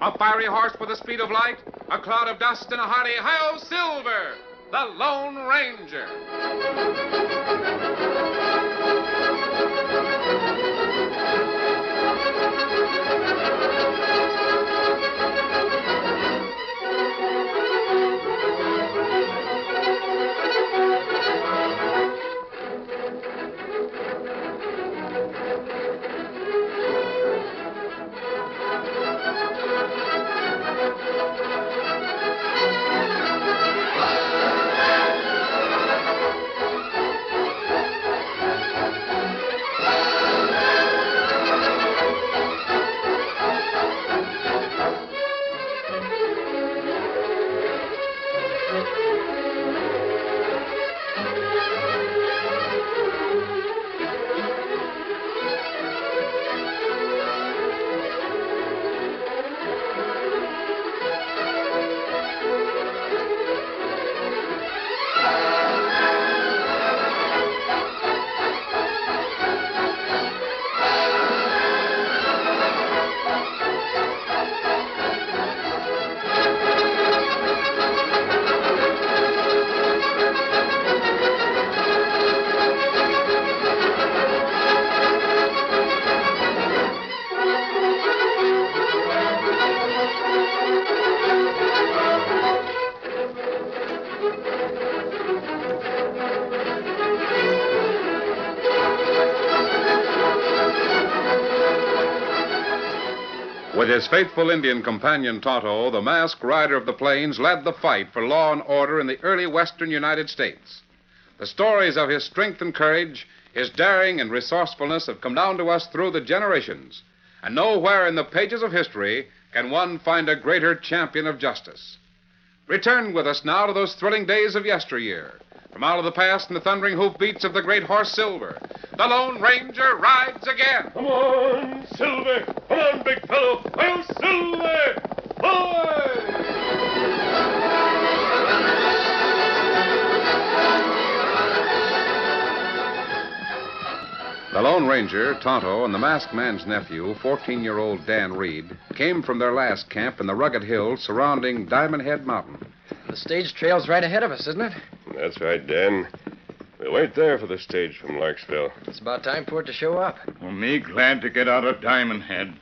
A fiery horse with the speed of light, a cloud of dust, and a hearty hi-yo Silver, the Lone Ranger. With his faithful Indian companion Tonto, the masked rider of the plains led the fight for law and order in the early western United States. The stories of his strength and courage, his daring and resourcefulness have come down to us through the generations. And nowhere in the pages of history can one find a greater champion of justice. Return with us now to those thrilling days of yesteryear. From out of the past and the thundering hoofbeats of the great horse Silver, the Lone Ranger rides again. Come on, Silver. Come on, big fellow. I'll Silver. Boy! The Lone Ranger, Tonto, and the masked man's nephew, 14-year-old Dan Reed, came from their last camp in the rugged hills surrounding Diamond Head Mountain. The stage trail's right ahead of us, isn't it? That's right, Dan. We'll wait there for the stage from Larksville. It's about time for it to show up. Well, me glad to get out of Diamond Head.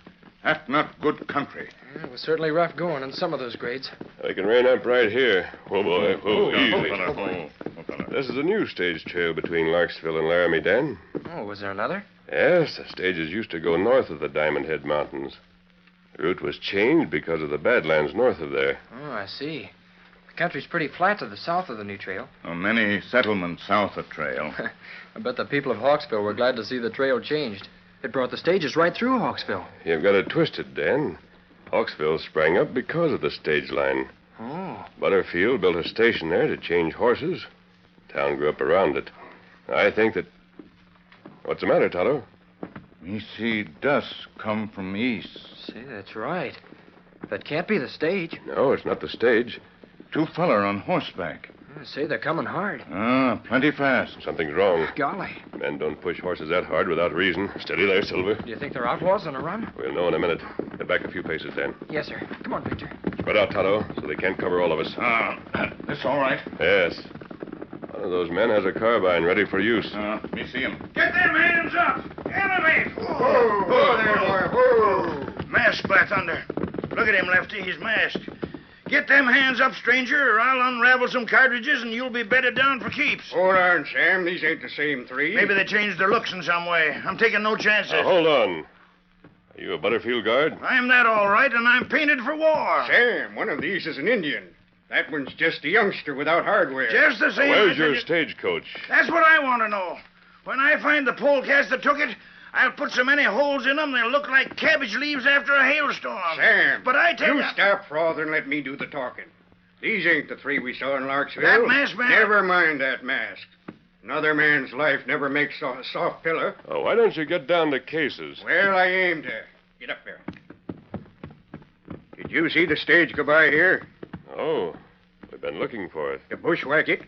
That's not good country. It was certainly rough going in some of those grades. I can rein up right here. Whoa, boy. Whoa, easy. fella. This is a new stage trail between Larksville and Laramie, Dan. Oh, was there another? Yes, the stages used to go north of the Diamond Head Mountains. The route was changed because of the Badlands north of there. Oh, I see. The country's pretty flat to the south of the new trail. Many settlements south of trail. I bet the people of Hawksville were glad to see the trail changed. It brought the stages right through Hawksville. You've got it twisted, Dan. Hawksville sprang up because of the stage line. Oh. Butterfield built a station there to change horses. Town grew up around it. I think that... What's the matter, Tonto? Me see dust come from east. See, that's right. That can't be the stage. No, it's not the stage. Two feller on horseback. Say, they're coming hard. Plenty fast. Something's wrong. Golly. Men don't push horses that hard without reason. Steady there, Silver. Do you think they're outlaws on a run? We'll know in a minute. Get back a few paces, Dan. Yes, sir. Come on, Victor. Spread out, Tonto, so they can't cover all of us. This all right? Yes. One of those men has a carbine ready for use. Me see him. Get them hands up! Elevate! Whoa there, boy. Whoa. Masked, by thunder. Look at him, Lefty. He's masked. Get them hands up, stranger, or I'll unravel some cartridges and you'll be bedded down for keeps. Hold on, Sam. These ain't the same three. Maybe they changed their looks in some way. I'm taking no chances. Now, hold on. Are you a Butterfield guard? I'm that all right, and I'm painted for war. Sam, one of these is an Indian. That one's just a youngster without hardware. Just the same. Where's your stagecoach? That's what I want to know. When I find the polecats that took it, I'll put so many holes in them they'll look like cabbage leaves after a hailstorm. Sam, but I tell you stop frother and let me do the talking. These ain't the three we saw in Larksville. That masked man? Never mind that mask. Another man's life never makes a soft pillow. Oh, why don't you get down to cases? Well, I aim to. Get up there. Did you see the stage go by here? Oh, we've been looking for it. To bushwhack it?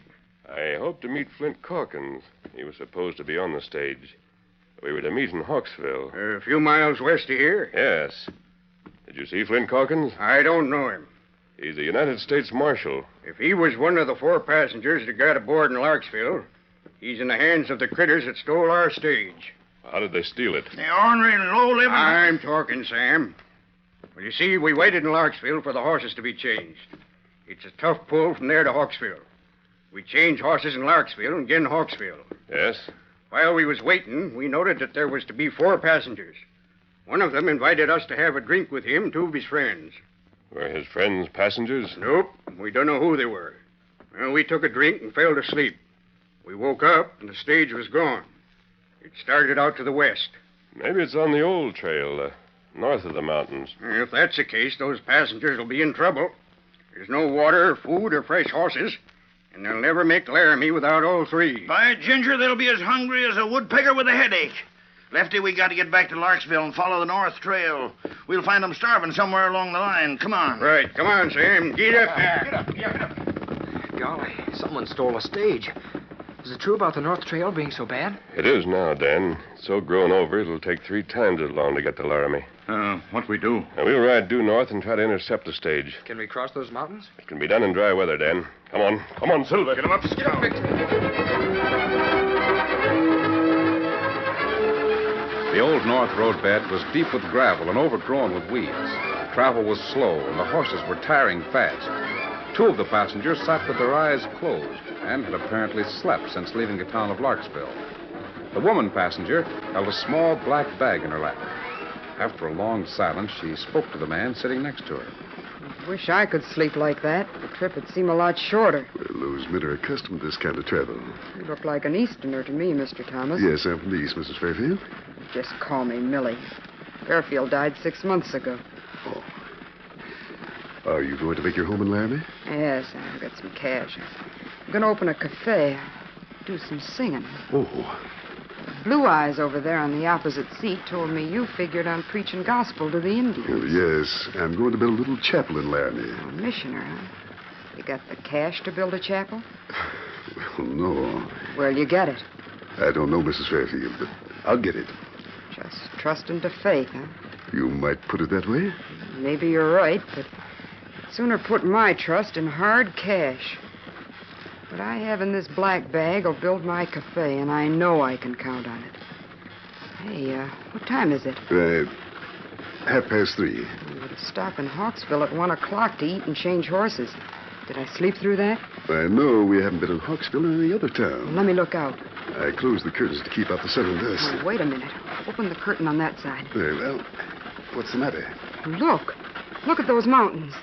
I hope to meet Flint Calkins. He was supposed to be on the stage. We were to meet in Hawksville. A few miles west of here. Yes. Did you see Flint Calkins? I don't know him. He's a United States Marshal. If he was one of the 4 passengers that got aboard in Larksville, he's in the hands of the critters that stole our stage. How did they steal it? The ornery, low-living... I'm talking, Sam. Well, you see, we waited in Larksville for the horses to be changed. It's a tough pull from there to Hawksville. We changed horses in Larksville and again in Hawksville. Yes? While we was waiting, we noted that there was to be 4 passengers. One of them invited us to have a drink with him, 2 of his friends. Were his friends passengers? Nope, we don't know who they were. Well, we took a drink and fell to sleep. We woke up and the stage was gone. It started out to the west. Maybe it's on the old trail, north of the mountains. If that's the case, those passengers will be in trouble. There's no water, food, or fresh horses, and they'll never make Laramie without all 3. By ginger, they'll be as hungry as a woodpecker with a headache. Lefty, we got to get back to Larksville and follow the north trail. We'll find them starving somewhere along the line. Come on. Right, come on, Sam. Get up. Get up. Golly, someone stole a stage. Is it true about the North Trail being so bad? It is now, Dan. It's so grown over, it'll take 3 times as long to get to Laramie. What we do? Now, we'll ride due north and try to intercept the stage. Can we cross those mountains? It can be done in dry weather, Dan. Come on. Come on, Silver. Get him up, Scout. The old north road bed was deep with gravel and overgrown with weeds. Travel was slow, and the horses were tiring fast. 2 of the passengers sat with their eyes closed and had apparently slept since leaving the town of Larksville. The woman passenger held a small black bag in her lap. After a long silence, she spoke to the man sitting next to her. Wish I could sleep like that. The trip would seem a lot shorter. Well, those men are accustomed to this kind of travel. You look like an Easterner to me, Mr. Thomas. Yes, I'm from the East, Mrs. Fairfield. Just call me Millie. Fairfield died 6 months ago. Oh. Are you going to make your home in Laramie? Yes, I've got some cash. I'm going to open a cafe. Do some singing. Oh. Blue Eyes over there on the opposite seat told me you figured on preaching gospel to the Indians. Well, yes, I'm going to build a little chapel in Laramie. A missioner, huh? You got the cash to build a chapel? Well, no. Where'll you get it? I don't know, Mrs. Fairfield, but I'll get it. Just trusting to faith, huh? You might put it that way. Maybe you're right, but I'd sooner put my trust in hard cash. What I have in this black bag will build my cafe, and I know I can count on it. Hey, what time is it? 3:30. We were to stop in Hawksville at 1 o'clock to eat and change horses. Did I sleep through that? I know we haven't been in Hawksville or any other town. Well, let me look out. I closed the curtains to keep out the sun and dust. Oh, wait a minute. Open the curtain on that side. Very well. What's the matter? Look. Look at those mountains.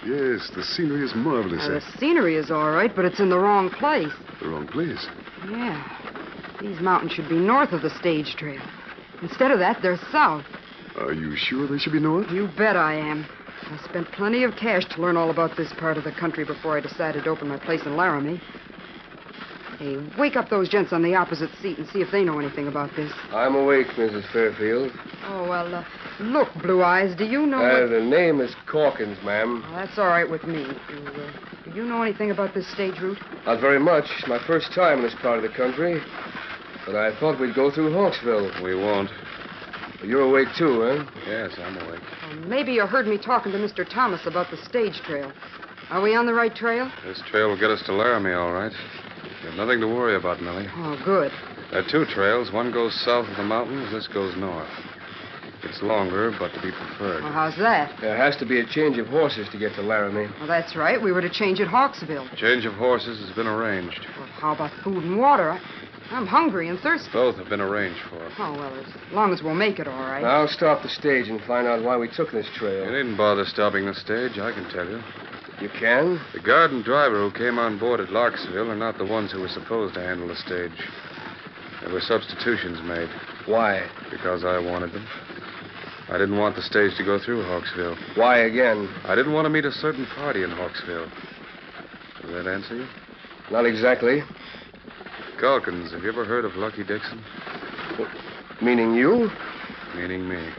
Yes, the scenery is marvelous. The scenery is all right, but it's in the wrong place. The wrong place. Yeah. These mountains should be north of the stage trail. Instead of that, they're south. Are you sure they should be north? You bet I am. I spent plenty of cash to learn all about this part of the country before I decided to open my place in Laramie. Hey, wake up those gents on the opposite seat and see if they know anything about this. I'm awake, Mrs. Fairfield. Oh, well, look, Blue Eyes, do you know... The name is Calkins, ma'am. Well, that's all right with me. Do you know anything about this stage route? Not very much. It's my first time in this part of the country. But I thought we'd go through Hawksville. We won't. You're awake, too, huh? Yes, I'm awake. Well, maybe you heard me talking to Mr. Thomas about the stage trail. Are we on the right trail? This trail will get us to Laramie, all right. You have nothing to worry about, Millie. Oh, good. There are 2 trails. One goes south of the mountains. This goes north. It's longer, but to be preferred. Well, how's that? There has to be a change of horses to get to Laramie. Well, that's right. We were to change at Hawksville. Change of horses has been arranged. Well, how about food and water? I'm hungry and thirsty. Both have been arranged for. Oh, well, as long as we'll make it, all right. Now, I'll stop the stage and find out why we took this trail. You needn't bother stopping the stage, I can tell you. You can? The guard and driver who came on board at Larksville are not the ones who were supposed to handle the stage. There were substitutions made. Why? Because I wanted them. I didn't want the stage to go through Hawksville. Why again? I didn't want to meet a certain party in Hawksville. Does that answer you? Not exactly. Calkins, have you ever heard of Lucky Dixon? Meaning you? Meaning me.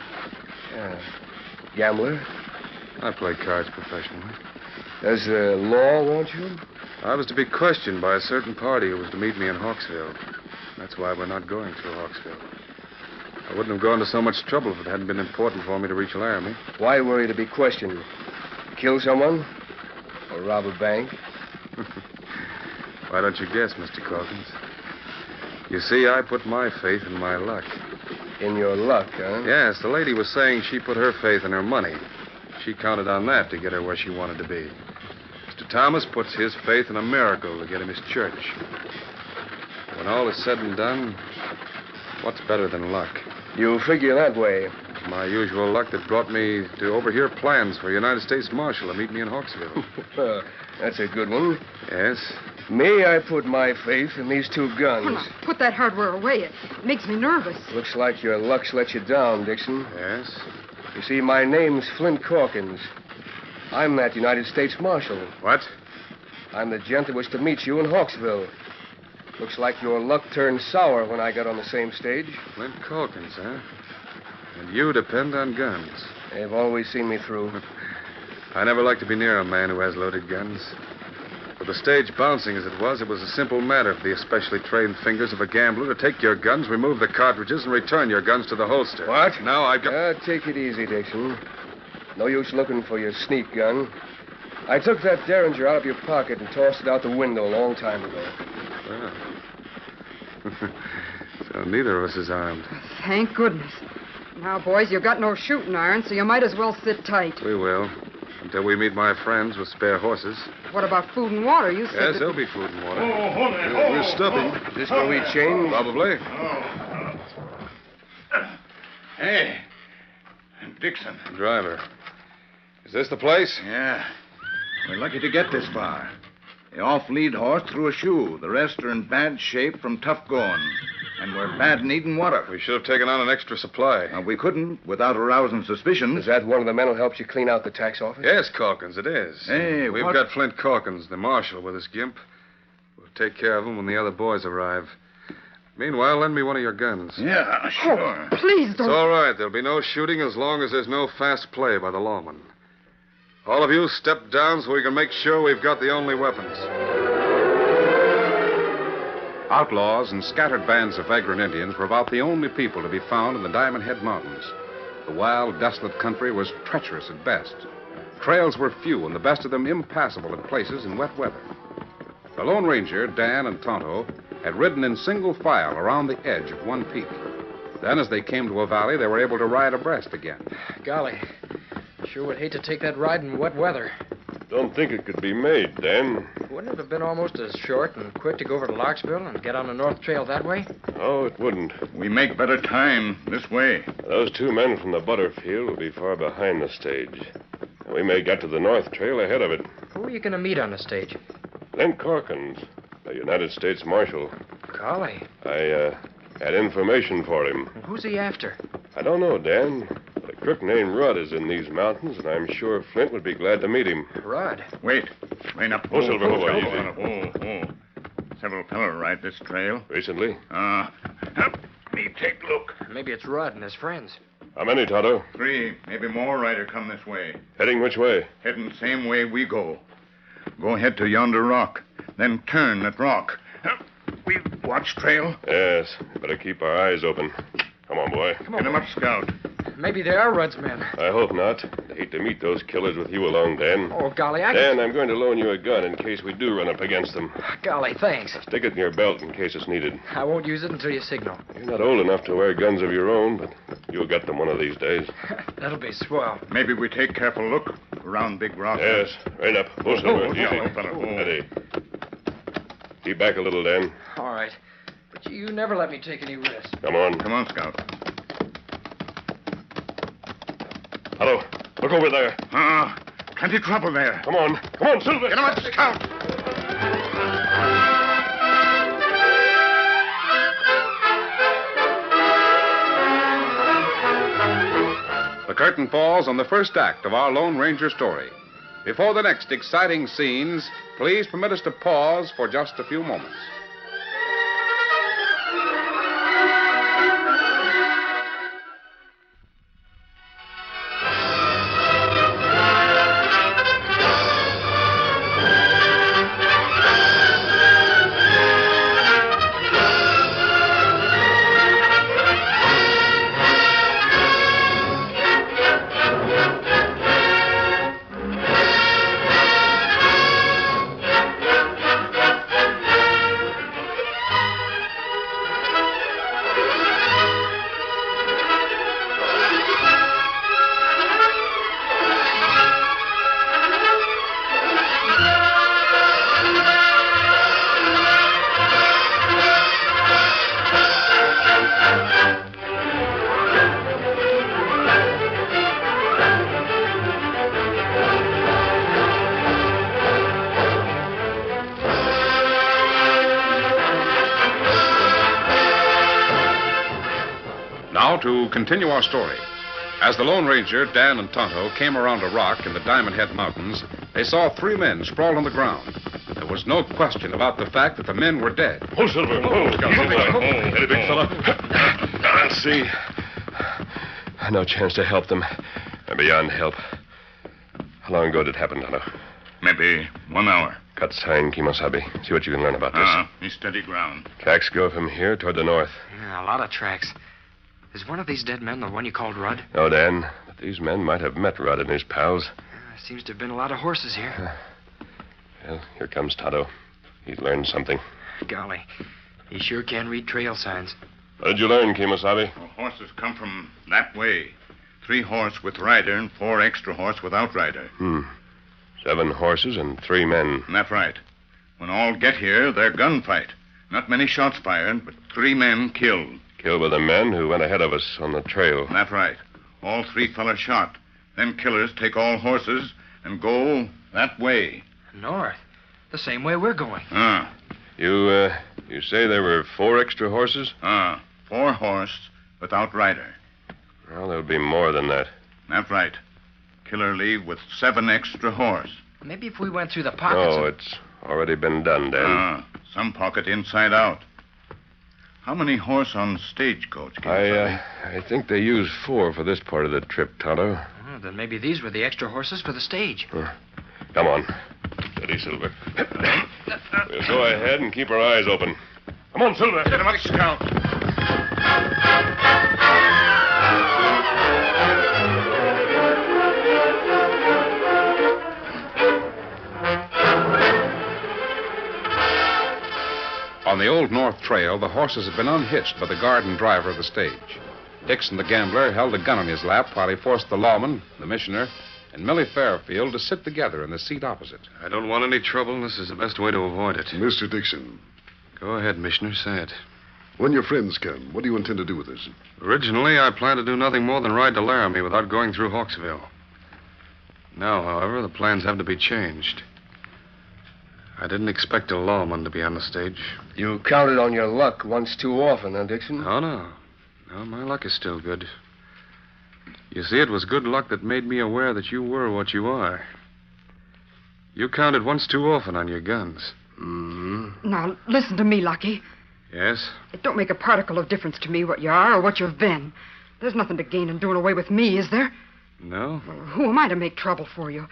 Yeah. Gambler? I play cards professionally. Does the law want you? I was to be questioned by a certain party who was to meet me in Hawksville. That's why we're not going through Hawksville. I wouldn't have gone to so much trouble if it hadn't been important for me to reach Laramie. Why were you to be questioned? Kill someone? Or rob a bank? Why don't you guess, Mr. Calkins? You see, I put my faith in my luck. In your luck, huh? Yes, the lady was saying she put her faith in her money. She counted on that to get her where she wanted to be. Mr. Thomas puts his faith in a miracle to get him his church. When all is said and done, what's better than luck? You figure that way. It's my usual luck that brought me to overhear plans for a United States Marshal to meet me in Hawksville. That's a good one. Yes? Me, I put my faith in these two guns. Oh, now, put that hardware away. It makes me nervous. Looks like your luck's let you down, Dixon. Yes? You see, my name's Flint Calkins. I'm that United States Marshal. What? I'm the gent that was to meet you in Hawksville. Looks like your luck turned sour when I got on the same stage. Flint Calkins, huh? And you depend on guns. They've always seen me through. I never like to be near a man who has loaded guns. With the stage bouncing as it was a simple matter for the especially trained fingers of a gambler to take your guns, remove the cartridges, and return your guns to the holster. What? Now I've got... Take it easy, Dixon. No use looking for your sneak gun. I took that Derringer out of your pocket and tossed it out the window a long time ago. Well. So neither of us is armed. Thank goodness. Now, boys, you've got no shooting iron, so you might as well sit tight. We will. Until we meet my friends with spare horses. What about food and water? You said Yes, that... there'll be food and water. Oh, hold it. We're stuffing. Is this where we change? Probably. Hey, Dixon. Driver. Is this the place? Yeah. We're lucky to get this far. The off-lead horse threw a shoe. The rest are in bad shape from tough going. And we're bad needing water. We should have taken on an extra supply. We couldn't without arousing suspicion. Is that one of the men who helped you clean out the tax office? Yes, Calkins, it is. Hey, We've what- got Flint Calkins, the marshal, with us, Gimp. We'll take care of him when the other boys arrive. Meanwhile, lend me one of your guns. Yeah, sure. Oh, please It's don't... all right. There'll be no shooting as long as there's no fast play by the lawman. All of you step down so we can make sure we've got the only weapons. Outlaws and scattered bands of vagrant Indians were about the only people to be found in the Diamond Head Mountains. The wild, desolate country was treacherous at best. Trails were few, and the best of them impassable in places in wet weather. The Lone Ranger, Dan, and Tonto had ridden in single file around the edge of one peak. Then, as they came to a valley, they were able to ride abreast again. Golly, sure would hate to take that ride in wet weather. Don't think it could be made, Dan. Wouldn't it have been almost as short and quick to go over to Larksville and get on the North Trail that way? Oh, it wouldn't. We make better time this way. Those two men from the Butterfield will be far behind the stage. We may get to the North Trail ahead of it. Who are you going to meet on the stage? Flint Calkins, the United States Marshal. Golly, I had information for him. who's he after? I don't know, Dan. But a crook named Rudd is in these mountains, and I'm sure Flint would be glad to meet him. Rudd. Wait. Rein up. Oh, Silver, hold on, easy. Several fellow ride this trail. Recently? Help me take a look. Maybe it's Rudd and his friends. How many, Tonto? 3, maybe more rider come this way. Heading which way? Heading the same way we go. Go ahead to yonder rock, then turn that rock. We watch trail. Yes. Better keep our eyes open. Come on, boy. Get him up, Scout. Maybe they are Rudd's men. I hope not. I hate to meet those killers with you along, Dan. Oh, golly, I... Dan, I'm going to loan you a gun in case we do run up against them. Golly, thanks. Stick it in your belt in case it's needed. I won't use it until you signal. You're not old enough to wear guns of your own, but you'll get them one of these days. That'll be swell. Maybe we take careful look around Big Rock. Yes. Right up. Go, Silver. Oh, Easy. yeah, fella. Oh. Steady. Keep back a little, Dan. All right. But you never let me take any risks. Come on. Come on, Scout. Hello. Look over there. Plenty trouble there. Come on. Come on, Silver. Get him up, Scout. The curtain falls on the first act of our Lone Ranger story. Before the next exciting scenes, please permit us to pause for just a few moments. to continue our story. As the Lone Ranger, Dan, and Tonto came around a rock in the Diamond Head Mountains, they saw 3 men sprawled on the ground. There was no question about the fact that the men were dead. Oh, Silver. Any big fella? I'll see. No chance to help them. I'm beyond help. How long ago did it happen, Tonto? Maybe 1 hour. Cut sign, Kimosabe. See what you can learn about this. He's steady ground. Tracks go from here toward the north. Yeah, a lot of tracks. Is one of these dead men the one you called Rudd? No, Dan. But these men might have met Rudd and his pals. Seems to have been a lot of horses here. Well, here comes Tonto. He's learned something. Golly, he sure can read trail signs. What did you learn, Kimosabe? Well, horses come from that way. 3 horse with rider and 4 extra horse without rider. 7 horses and 3 men. That's right. When all get here, they're gunfight. Not many shots fired, but 3 men killed. Killed by the men who went ahead of us on the trail. That's right. All 3 fellas shot. Then killers take all horses and go that way. North? The same way we're going. You say there were 4 extra horses? 4 horse without rider. Well, there'll be more than that. That's right. Killer leave with 7 extra horse. Maybe if we went through the pockets... No, it's already been done, Dan. Some pocket inside out. How many horse on stagecoach? I think they used 4 for this part of the trip, Tonto. Then maybe these were the extra horses for the stage. Come on. Steady, Silver. We'll go ahead and keep our eyes open. Come on, Silver. Get him up, Scout. On the Old North Trail, the horses had been unhitched by the guard and driver of the stage. Dixon, the gambler, held a gun in his lap while he forced the lawman, the missioner, and Millie Fairfield to sit together in the seat opposite. I don't want any trouble, and this is the best way to avoid it. Mr. Dixon. Go ahead, Missioner. Say it. When your friends come, what do you intend to do with us? Originally, I planned to do nothing more than ride to Laramie without going through Hawksville. Now, however, the plans have to be changed. I didn't expect a lawman to be on the stage. You counted on your luck once too often, huh, Dixon? No, no. No, my luck is still good. You see, it was good luck that made me aware that you were what you are. You counted once too often on your guns. Now, listen to me, Lucky. Yes? It don't make a particle of difference to me what you are or what you've been. There's nothing to gain in doing away with me, is there? No? Who am I to make trouble for you?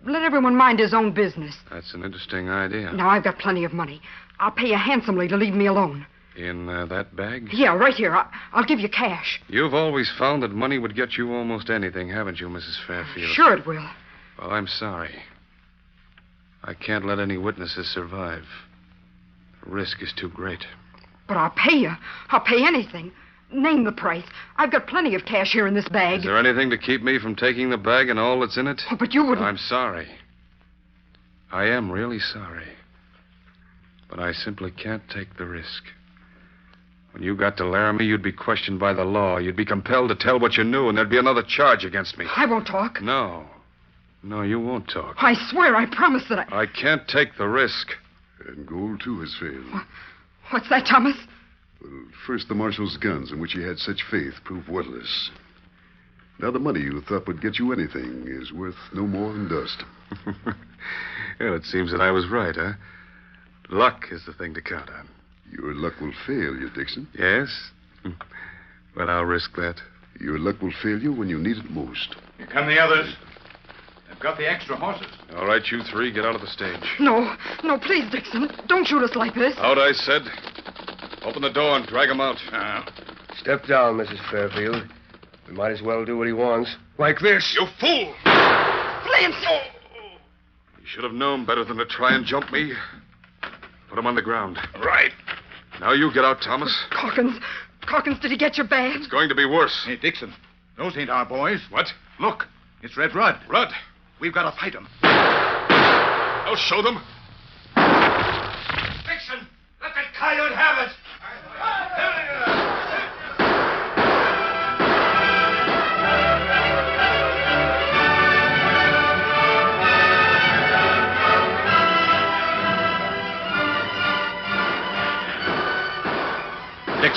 Let everyone mind his own business. That's an interesting idea. Now, I've got plenty of money. I'll pay you handsomely to leave me alone. In that bag? Yeah, right here. I'll give you cash. You've always found that money would get you almost anything, haven't you, Mrs. Fairfield? Sure it will. Well, I'm sorry. I can't let any witnesses survive. The risk is too great. But I'll pay you. I'll pay anything. Name the price. I've got plenty of cash here in this bag. Is there anything to keep me from taking the bag and all that's in it? Oh, but you wouldn't... I'm sorry. I am really sorry. But I simply can't take the risk. When you got to Laramie, you'd be questioned by the law. You'd be compelled to tell what you knew, and there'd be another charge against me. I won't talk. No. No, you won't talk. I swear, I promise that I can't take the risk. And gold, too, has failed. What's that, Thomas? Well, first, the marshal's guns, in which he had such faith, proved worthless. Now, the money you thought would get you anything is worth no more than dust. Well, it seems that I was right, huh? Luck is the thing to count on. Your luck will fail you, Dixon. Yes? But I'll risk that. Your luck will fail you when you need it most. Here come the others. They've got the extra horses. All right, you 3, get out of the stage. No, please, Dixon. Don't shoot us like this. Out, I said. Open the door and drag him out. Step down, Mrs. Fairfield. We might as well do what he wants. Like this. You fool! Flint! You should have known better than to try and jump me. Put him on the ground. Right. Now you get out, Thomas. Calkins, did he get your bag? It's going to be worse. Hey, Dixon, those ain't our boys. What? Look, it's Red Rudd. Rudd. We've got to fight him. I'll show them. Dixon, let that coyote have it.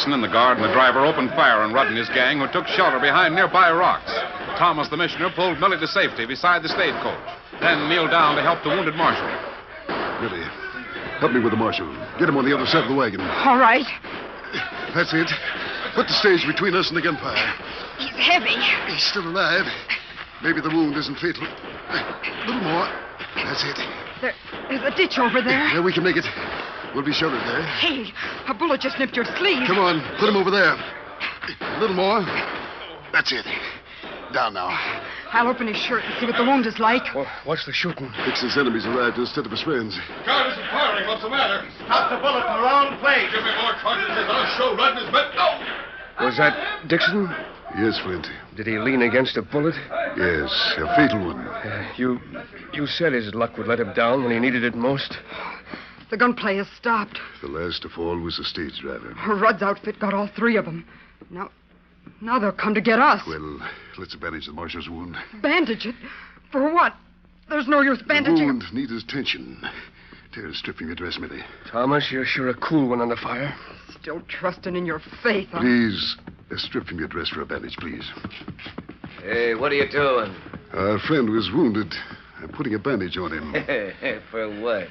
Dixon and the guard and the driver opened fire on Rudd and his gang, who took shelter behind nearby rocks. Thomas, the missioner, pulled Millie to safety beside the stagecoach, then kneeled down to help the wounded marshal. Millie, help me with the marshal. Get him on the other side of the wagon. All right. That's it. Put the stage between us and the gunfire. He's heavy. He's still alive. Maybe the wound isn't fatal. A little more. That's it. There's a ditch over there. Yeah, we can make it. We'll be sheltered there. Hey, a bullet just nipped your sleeve. Come on, put him over there. A little more. That's it. Down now. I'll open his shirt and see what the wound is like. Well, what's the shooting? Dixon's enemies arrived instead of his friends. Guard isn't firing. What's the matter? Stop the bullet in the wrong place. Give me more cartridges. I'll show Rudd and his men. No! Was that Dixon? Yes, Flint. Did he lean against a bullet? Yes, a fatal one. You said his luck would let him down when he needed it most. The gunplay has stopped. The last to fall was the stage driver. Rudd's outfit got all three of them. Now they'll come to get us. Well, let's bandage the marshal's wound. Bandage it? For what? There's no use bandaging The him. wound needs attention. Tear a strip from your dress, Millie. Thomas, you're sure a cool one under fire. Still trusting in your faith, huh? Please, a strip from your dress for a bandage, please. Hey, what are you doing? Our friend was wounded. I'm putting a bandage on him. For what?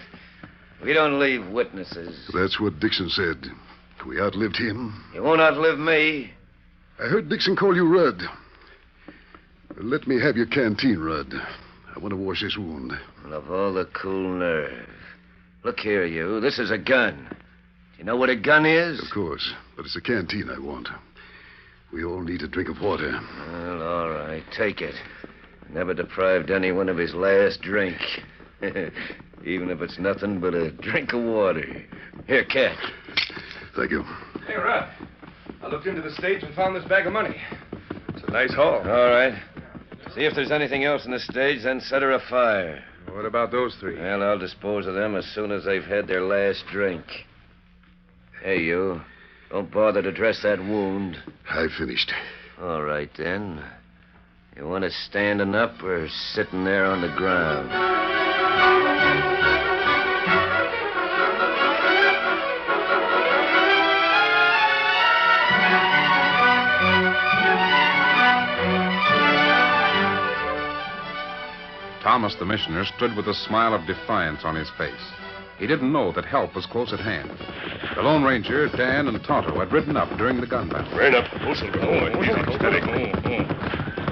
We don't leave witnesses. That's what Dixon said. We outlived him. You won't outlive me. I heard Dixon call you Rudd. Let me have your canteen, Rudd. I want to wash this wound. Well, of all the cool nerve. Look here, you. This is a gun. Do you know what a gun is? Of course, but it's a canteen I want. We all need a drink of water. Well, all right. Take it. Never deprived anyone of his last drink. Even if it's nothing but a drink of water. Here, catch. Thank you. Hey, Rudd. I looked into the stage and found this bag of money. It's a nice haul. All right. See if there's anything else in the stage, then set her afire. What about those three? Well, I'll dispose of them as soon as they've had their last drink. Hey, you. Don't bother to dress that wound. I finished. All right, then. You want it standing up or sitting there on the ground? Thomas, the missioner, stood with a smile of defiance on his face. He didn't know that help was close at hand. The Lone Ranger, Dan, and Tonto had ridden up during the gun battle. Rein up. Oh, Silver. Oh, easy. Steady.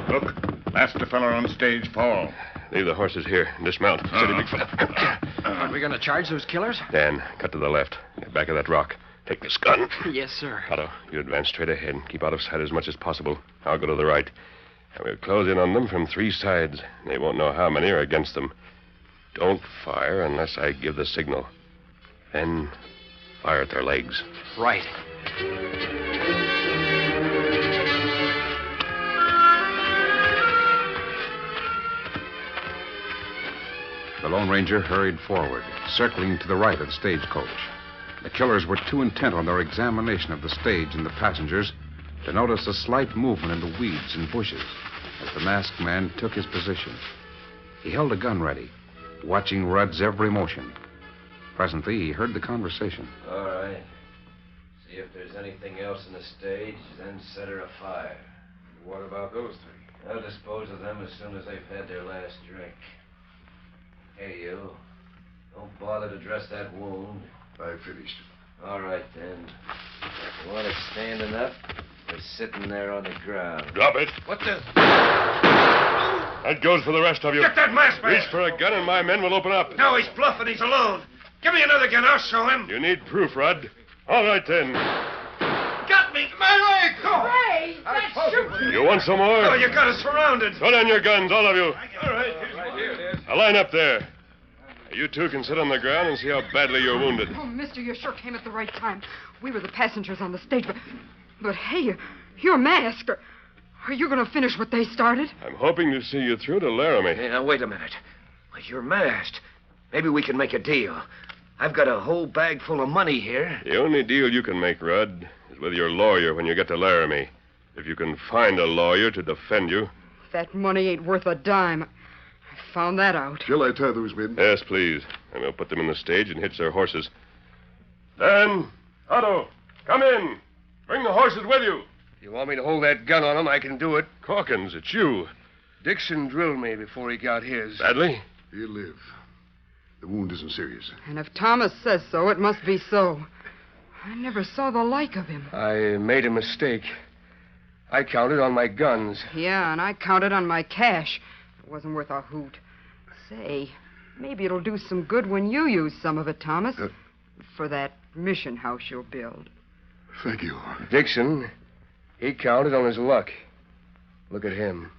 Look, that's the fella on stage, Paul. Leave the horses here and dismount. Steady, big fella. Are we going to charge those killers? Dan, cut to the left. Get back of that rock. Take this gun. Yes, sir. Otto, you advance straight ahead. Keep out of sight as much as possible. I'll go to the right. And we'll close in on them from three sides. They won't know how many are against them. Don't fire unless I give the signal. Then fire at their legs. Right. The Lone Ranger hurried forward, circling to the right of the stagecoach. The killers were too intent on their examination of the stage and the passengers to notice a slight movement in the weeds and bushes as the masked man took his position. He held a gun ready, watching Rudd's every motion. Presently, he heard the conversation. All right. See if there's anything else in the stage, then set her afire. What about those three? I'll dispose of them as soon as they've had their last drink. Hey, you. Don't bother to dress that wound. I finished. All right, then. You want it standing up or sitting there on the ground? Drop it. What the... That goes for the rest of you. Get that mask man. Reach for a gun and my men will open up. No, he's bluffing. He's alone. Give me another gun. I'll show him. You need proof, Rudd. All right, then. Got me. My leg. Go. Ray, that's shooting. You want some more? Oh, you got us surrounded. Throw down your guns, all of you. All right. Now line up there. You two can sit on the ground and see how badly you're wounded. Oh, mister, you sure came at the right time. We were the passengers on the stage, but hey, you're masked. Are you going to finish what they started? I'm hoping to see you through to Laramie. Hey, now, wait a minute. Well, you're masked. Maybe we can make a deal. I've got a whole bag full of money here. The only deal you can make, Rudd, is with your lawyer when you get to Laramie. If you can find a lawyer to defend you. That money ain't worth a dime. I found that out. Shall I tie those men? Yes, please. And we'll put them in the stage and hitch their horses. Dan, Otto, come in. Bring the horses with you. If you want me to hold that gun on him, I can do it. Calkins, it's you. Dixon drilled me before he got his. Badly? He'll live. The wound isn't serious. And if Thomas says so, it must be so. I never saw the like of him. I made a mistake. I counted on my guns. Yeah, and I counted on my cash. It wasn't worth a hoot. Say, maybe it'll do some good when you use some of it, Thomas. For that mission house you'll build. Thank you. Dixon, he counted on his luck. Look at him.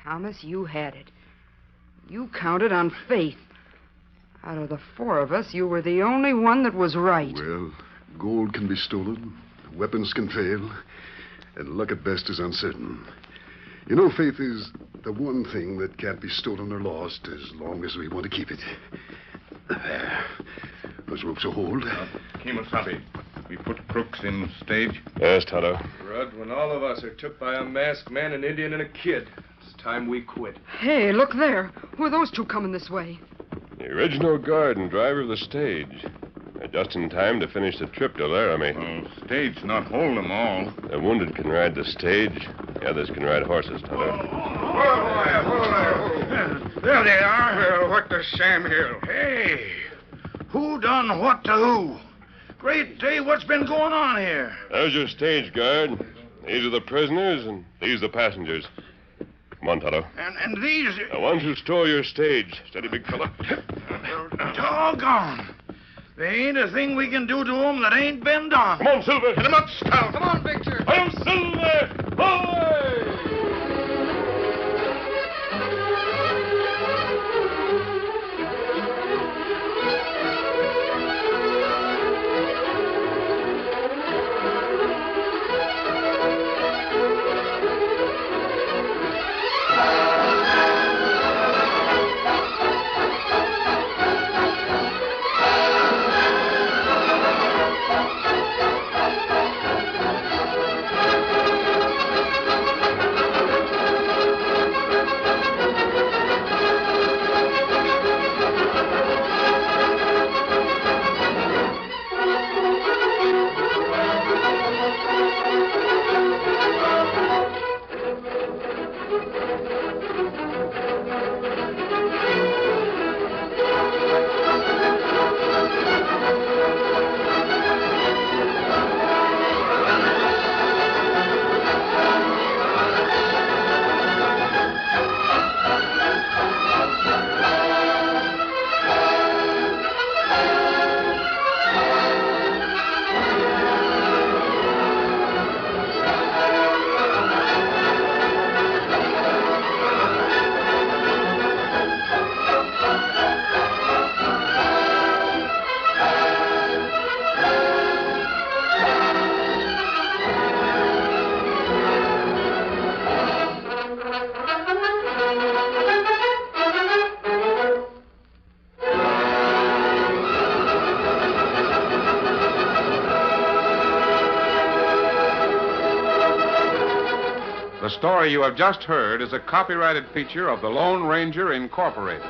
Thomas, you had it. You counted on faith. Out of the four of us, you were the only one that was right. Well, gold can be stolen, weapons can fail, and luck at best is uncertain. You know, faith is the one thing that can't be stolen or lost as long as we want to keep it. There. Those ropes will hold. Kemosabe, we put crooks in stage. Yes, Tonto. Rudd, when all of us are took by a masked man, an Indian, and a kid, it's time we quit. Hey, look there. Who are those two coming this way? The original guard and driver of the stage. They're just in time to finish the trip to Laramie. Well, stage not hold them all. The wounded can ride the stage. The others can ride horses, Tonto. There they are. What does Sam Hill? Hey, who done what to who? Great day, what's been going on here? There's your stage guard. These are the prisoners, and these the passengers. Come on, Tonto. And these... The ones who stole your stage. Steady, big fella. Doggone. There ain't a thing we can do to them that ain't been done. Come on, Silver. Hit him up, Scout. Come on, Victor. I'm Silver. Away! The story you have just heard is a copyrighted feature of the Lone Ranger Incorporated.